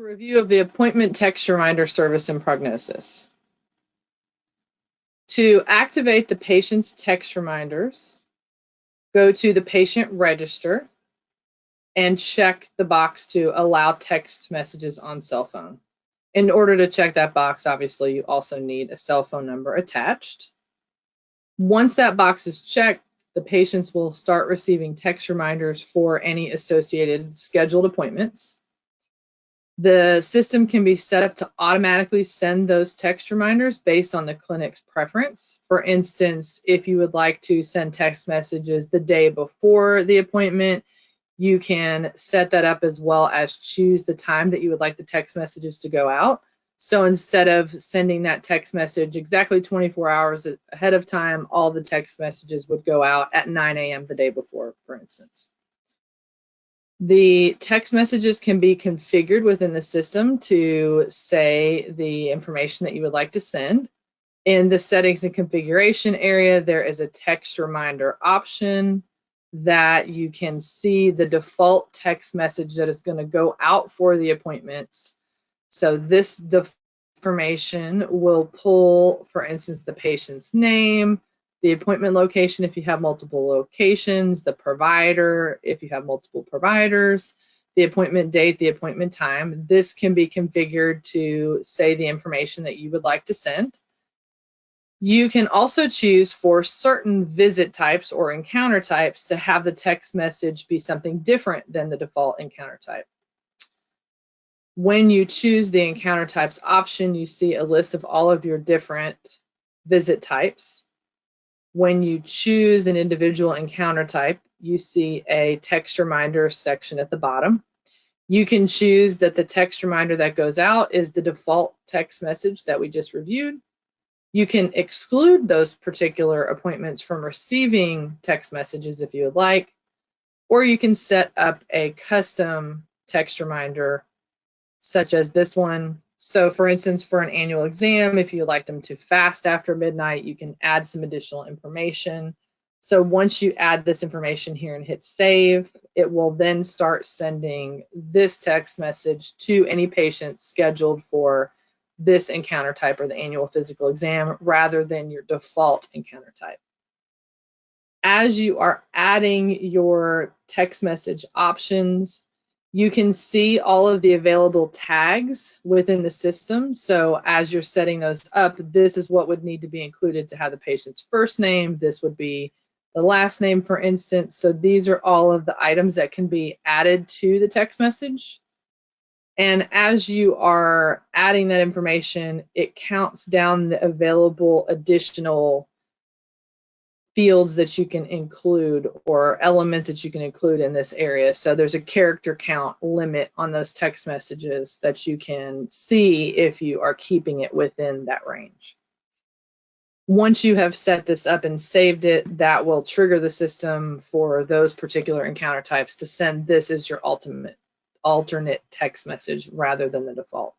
review of the appointment text reminder service in prognosis. To activate the patient's text reminders, go to the patient register and check the box to allow text messages on cell phone. In order to check that box, obviously, you also need a cell phone number attached. Once that box is checked, the patients will start receiving text reminders for any associated scheduled appointments. The system can be set up to automatically send those text reminders based on the clinic's preference. For instance, if you would like to send text messages the day before the appointment, you can set that up as well as choose the time that you would like the text messages to go out. So instead of sending that text message exactly 24 hours ahead of time, all the text messages would go out at 9 a.m. the day before, for instance. The text messages can be configured within the system to say the information that you would like to send. In the settings and configuration area, there is a text reminder option that you can see the default text message that is going to go out for the appointments. So this information will pull, for instance, the patient's name, the appointment location if you have multiple locations, the provider if you have multiple providers, the appointment date, the appointment time. This can be configured to say the information that you would like to send. You can also choose for certain visit types or encounter types to have the text message be something different than the default encounter type. When you choose the encounter types option, you see a list of all of your different visit types. When you choose an individual encounter type, you see a text reminder section at the bottom. You can choose that the text reminder that goes out is the default text message that we just reviewed. You can exclude those particular appointments from receiving text messages if you would like, or you can set up a custom text reminder such as this one. So for instance, for an annual exam, if you'd like them to fast after midnight, you can add some additional information. So once you add this information here and hit save, it will then start sending this text message to any patient scheduled for this encounter type or the annual physical exam rather than your default encounter type. As you are adding your text message options, you can see all of the available tags within the system. So as you're setting those up, this is what would need to be included to have the patient's first name. This would be the last name, for instance. So these are all of the items that can be added to the text message. And as you are adding that information, it counts down the available additional fields that you can include or elements that you can include in this area. So there's a character count limit on those text messages that you can see if you are keeping it within that range. Once you have set this up and saved it, that will trigger the system for those particular encounter types to send this as your alternate text message rather than the default.